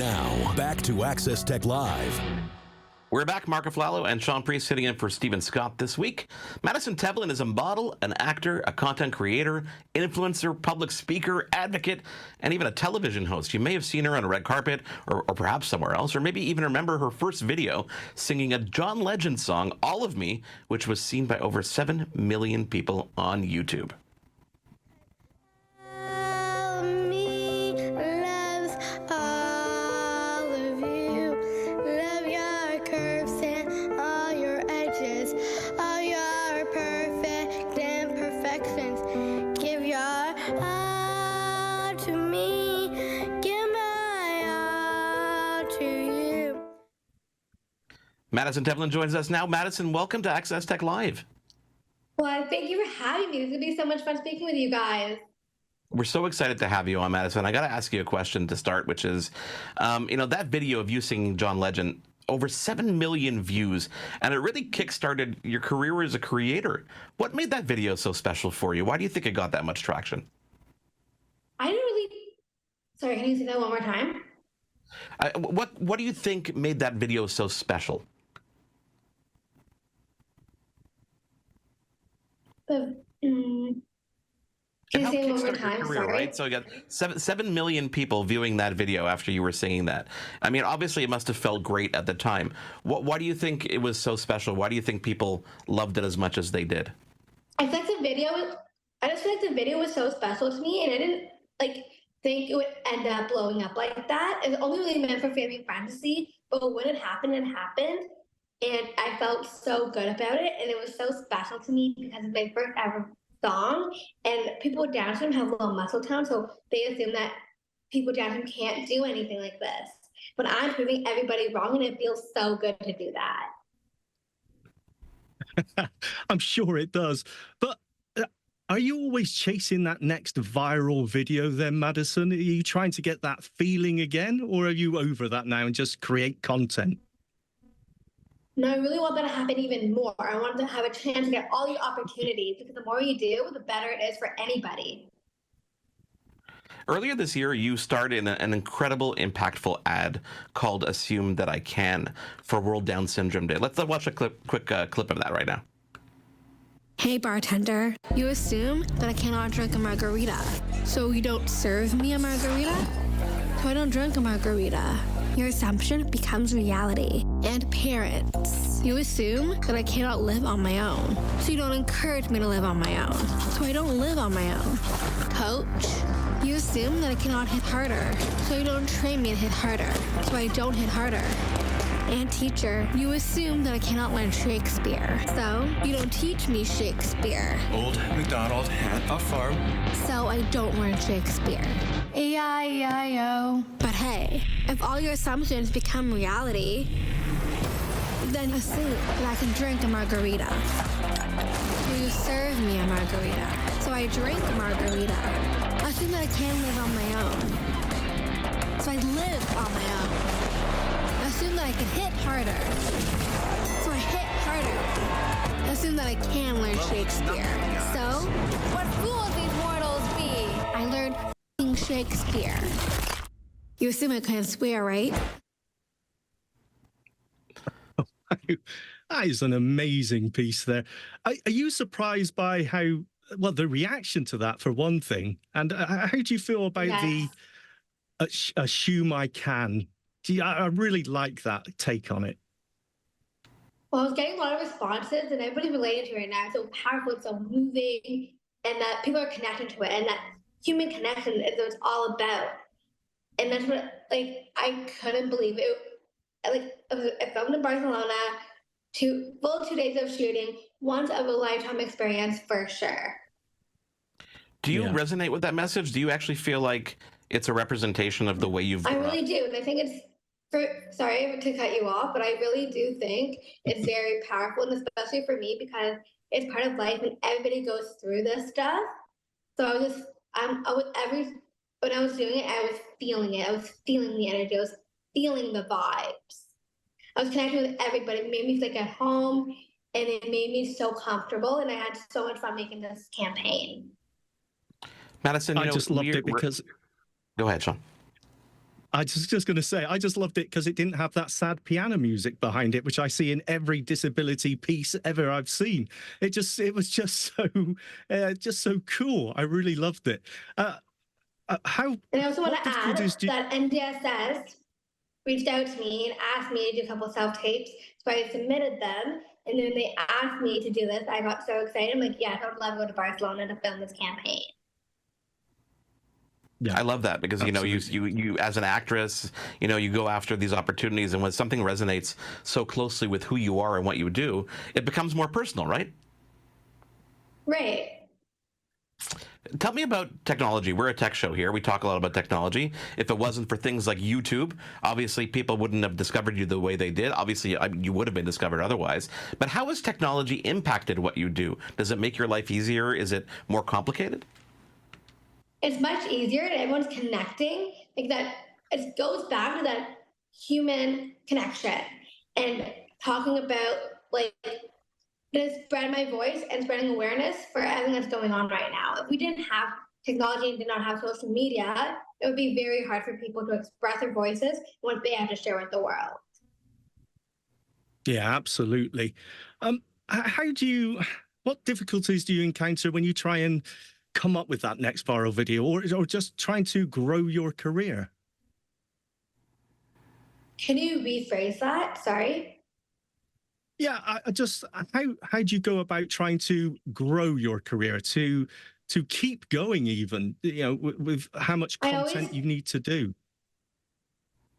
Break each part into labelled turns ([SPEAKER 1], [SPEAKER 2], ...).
[SPEAKER 1] Now, back to Access Tech Live.
[SPEAKER 2] We're back. Marc Aflalo and Sean Priest sitting in for Stephen Scott this week. Madison Tevlin is a model, an actor, a content creator, influencer, public speaker, advocate, and even a television host. You may have seen her on a red carpet or perhaps somewhere else, or maybe even remember her first video singing a John Legend song, All of Me, which was seen by over 7 million people on YouTube. Madison Tevlin joins us now. Madison, welcome to Access Tech Live.
[SPEAKER 3] Well, thank you for having me. This is going to be so much fun speaking with you guys.
[SPEAKER 2] We're so excited to have you on, Madison. I got to ask you a question to start, which is, that video of you singing John Legend, over 7 million views, and it really kickstarted your career as a creator. What made that video so special for you? Why do you think it got that much traction?
[SPEAKER 3] Sorry, can you say that one more time?
[SPEAKER 2] What do you think made that video so special?
[SPEAKER 3] Can you say it one more time?
[SPEAKER 2] Career,
[SPEAKER 3] sorry.
[SPEAKER 2] right? So you got 7 million people viewing that video after you were singing that. I mean, obviously it must have felt great at the time. Why do you think it was so special? Why do you think people loved it as much as they did?
[SPEAKER 3] I just feel like the video was so special to me, and I didn't think it would end up blowing up like that. It was only really meant for family and fantasy, but when it happened, and I felt so good about it, and it was so special to me because it's my first ever song, and people with Down syndrome have low muscle tone, so they assume that people with Down syndrome can't do anything like this. But I'm proving everybody wrong, and it feels so good to do that.
[SPEAKER 4] I'm sure it does. But are you always chasing that next viral video then, Madison? Are you trying to get that feeling again, or are you over that now and just create content?
[SPEAKER 3] No, I really want that to happen even more. I want to have a chance to get all the opportunities, because the more you do, the better it is for anybody.
[SPEAKER 2] Earlier this year, you starred in an incredible, impactful ad called Assume That I Can for World Down Syndrome Day. Let's watch a quick clip of that right now.
[SPEAKER 5] Hey bartender, you assume that I cannot drink a margarita, so you don't serve me a margarita? So I don't drink a margarita. Your assumption becomes reality. And parents, you assume that I cannot live on my own, so you don't encourage me to live on my own, so I don't live on my own. Coach, you assume that I cannot hit harder, so you don't train me to hit harder, so I don't hit harder. And teacher, you assume that I cannot learn Shakespeare, so you don't teach me Shakespeare.
[SPEAKER 6] Old MacDonald had a farm,
[SPEAKER 5] so I don't learn Shakespeare. E-I-E-I-O. But hey, if all your assumptions become reality, then assume that I can drink a margarita. So you serve me a margarita, so I drink a margarita. Assume that I can live on my own, so I live on my own. Assume that I can hit harder, so I hit harder. Assume that I can learn Shakespeare. So, what fools these mortals be? I learned f***ing Shakespeare. You assume I can't swear, right?
[SPEAKER 4] That is an amazing piece there. Are you surprised by the reaction to that, for one thing? And how do you feel about the assume I can? I really like that take on it.
[SPEAKER 3] Well, I was getting a lot of responses, and everybody related to it now. It's so powerful, it's so moving, and that people are connecting to it, and that human connection is what it's all about. And that's what, I couldn't believe it. I filmed in Barcelona, 2 days of shooting, once of a lifetime experience for sure.
[SPEAKER 2] Do you resonate with that message? Do you actually feel like it's a representation of the way you've grown
[SPEAKER 3] up? I really do, and I think it's, sorry to cut you off, but I really do think it's very powerful, and especially for me, because it's part of life and everybody goes through this stuff. So when I was doing it, I was feeling it. I was feeling the energy. I was feeling the vibes. I was connecting with everybody. It made me feel like at home, and it made me so comfortable, and I had so much fun making this campaign.
[SPEAKER 2] Madison,
[SPEAKER 4] I just loved it because...
[SPEAKER 2] Go ahead, Sean.
[SPEAKER 4] I just going to say, I just loved it because it didn't have that sad piano music behind it, which I see in every disability piece ever I've seen. It was just so cool. I really loved it. How?
[SPEAKER 3] And I also want
[SPEAKER 4] what
[SPEAKER 3] to add
[SPEAKER 4] difficulties do you,
[SPEAKER 3] that NDSS reached out to me and asked me to do a couple self-tapes, so I submitted them. And then they asked me to do this. I got so excited. I'm like, yeah, I would love to go to Barcelona to film this campaign.
[SPEAKER 4] Yeah,
[SPEAKER 2] I love that because, you as an actress, you go after these opportunities, and when something resonates so closely with who you are and what you do, it becomes more personal, right?
[SPEAKER 3] Right.
[SPEAKER 2] Tell me about technology. We're a tech show here. We talk a lot about technology. If it wasn't for things like YouTube, obviously people wouldn't have discovered you the way they did. Obviously, you would have been discovered otherwise. But how has technology impacted what you do? Does it make your life easier? Is it more complicated?
[SPEAKER 3] It's much easier and everyone's connecting. Like that, it goes back to that human connection and talking about like to spread my voice and spreading awareness for everything that's going on right now. If we didn't have technology and did not have social media, it would be very hard for people to express their voices once they have to share with the world.
[SPEAKER 4] yeah, absolutely. What difficulties do you encounter when you try and come up with that next viral video, or just trying to grow your career?
[SPEAKER 3] Can you rephrase that? Sorry.
[SPEAKER 4] Yeah, I just how do you go about trying to grow your career, to keep going, even with how much content you need to do?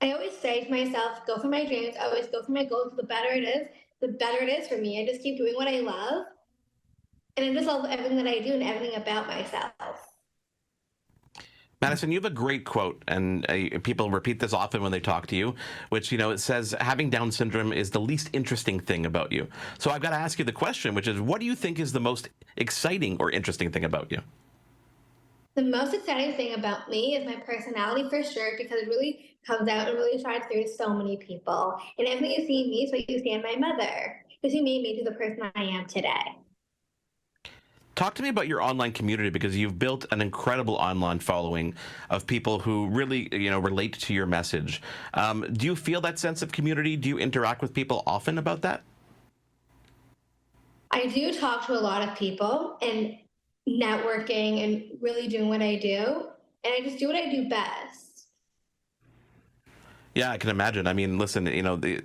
[SPEAKER 3] I always say to myself, go for my dreams. I always go for my goals. The better it is for me. I just keep doing what I love. And I just love everything that I do and everything about myself.
[SPEAKER 2] Madison, you have a great quote, and people repeat this often when they talk to you, which, it says, having Down syndrome is the least interesting thing about you. So I've got to ask you the question, which is, what do you think is the most exciting or interesting thing about you?
[SPEAKER 3] The most exciting thing about me is my personality, for sure, because it really comes out and really shines through so many people. And everything you see in me is what you see in my mother, because she made me to the person I am today.
[SPEAKER 2] Talk to me about your online community, because you've built an incredible online following of people who really, relate to your message. Do you feel that sense of community? Do you interact with people often about that?
[SPEAKER 3] I do talk to a lot of people and networking and really doing what I do. And I just do what I do best.
[SPEAKER 2] Yeah, I can imagine. I mean, listen, the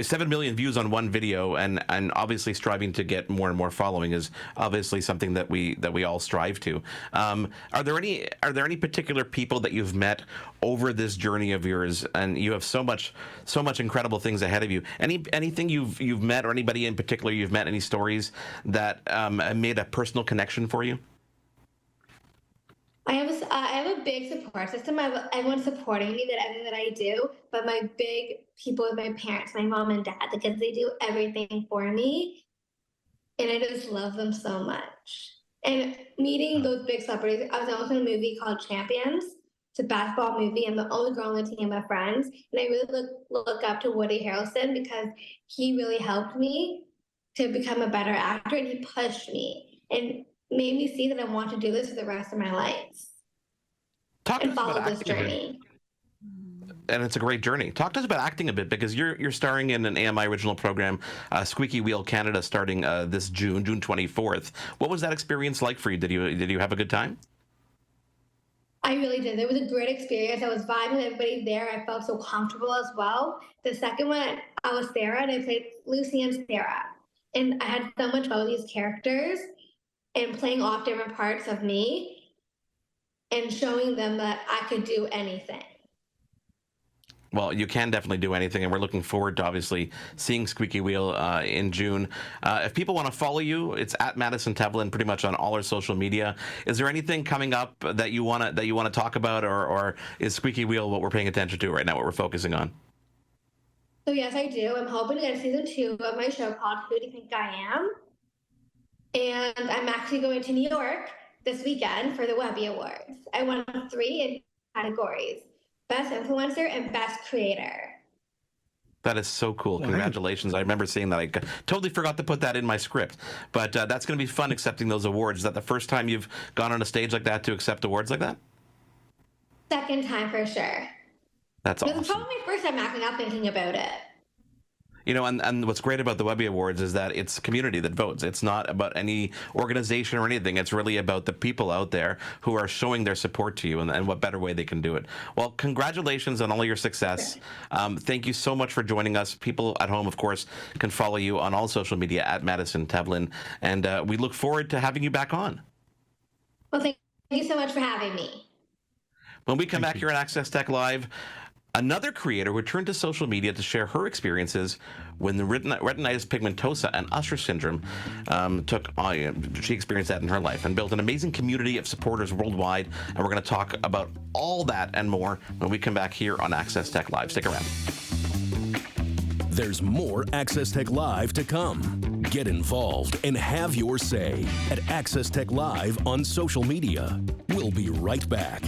[SPEAKER 2] 7 million views on one video, and obviously striving to get more and more following is obviously something that we all strive to. Are there any particular people that you've met over this journey of yours? And you have so much incredible things ahead of you. Anything you've met, or anybody in particular you've met? Any stories that made a personal connection for you?
[SPEAKER 3] I have a big support system. I have everyone supporting me, that everything that I do. But my big people are my parents, my mom and dad, because they do everything for me, and I just love them so much. And meeting those big celebrities, I was also in a movie called Champions. It's a basketball movie. I'm the only girl on the team of friends, and I really look up to Woody Harrelson because he really helped me to become a better actor, and he pushed me and made me see that I want to do this for the rest of my life and follow this journey.
[SPEAKER 2] And it's a great journey. Talk to us about acting a bit, because you're starring in an AMI original program, Squeaky Wheel Canada, starting this June 24th. What was that experience like for you? Did you have a good time?
[SPEAKER 3] I really did. It was a great experience. I was vibing with everybody there. I felt so comfortable as well. The second one, I was Sarah, and I played Lucy and Sarah. And I had so much fun with these characters and playing off different parts of me and showing them that I could do anything.
[SPEAKER 2] Well, you can definitely do anything, and we're looking forward to obviously seeing Squeaky Wheel in June. If people want to follow you, it's at Madison Tevlin pretty much on all our social media. Is there anything coming up that you want to talk about, or is Squeaky Wheel what we're paying attention to right now, what we're focusing on?
[SPEAKER 3] So yes, I do. I'm hoping to get season 2 of my show called Who Do You Think I Am? And I'm actually going to New York this weekend for the Webby Awards. I won 3 categories: Best Influencer and Best Creator.
[SPEAKER 2] That is so cool. Congratulations. I remember seeing that. I totally forgot to put that in my script. But that's going to be fun, accepting those awards. Is that the first time you've gone on a stage like that to accept awards like that?
[SPEAKER 3] Second time for sure.
[SPEAKER 2] That's
[SPEAKER 3] This
[SPEAKER 2] awesome.
[SPEAKER 3] is probably my first time acting up thinking about it.
[SPEAKER 2] You know, and what's great about the Webby Awards is that it's community that votes. It's not about any organization or anything. It's really about the people out there who are showing their support to you, and what better way they can do it. Well, congratulations on all your success. Thank you so much for joining us. People at home, of course, can follow you on all social media at Madison Tevlin, and we look forward to having you back on.
[SPEAKER 3] Well, thank you so much for having me.
[SPEAKER 2] When we come back here on Access Tech Live, another creator who turned to social media to share her experiences when the retinitis pigmentosa and Usher syndrome she experienced that in her life and built an amazing community of supporters worldwide. And we're going to talk about all that and more when we come back here on Access Tech Live. Stick around.
[SPEAKER 1] There's more Access Tech Live to come. Get involved and have your say at Access Tech Live on social media. We'll be right back.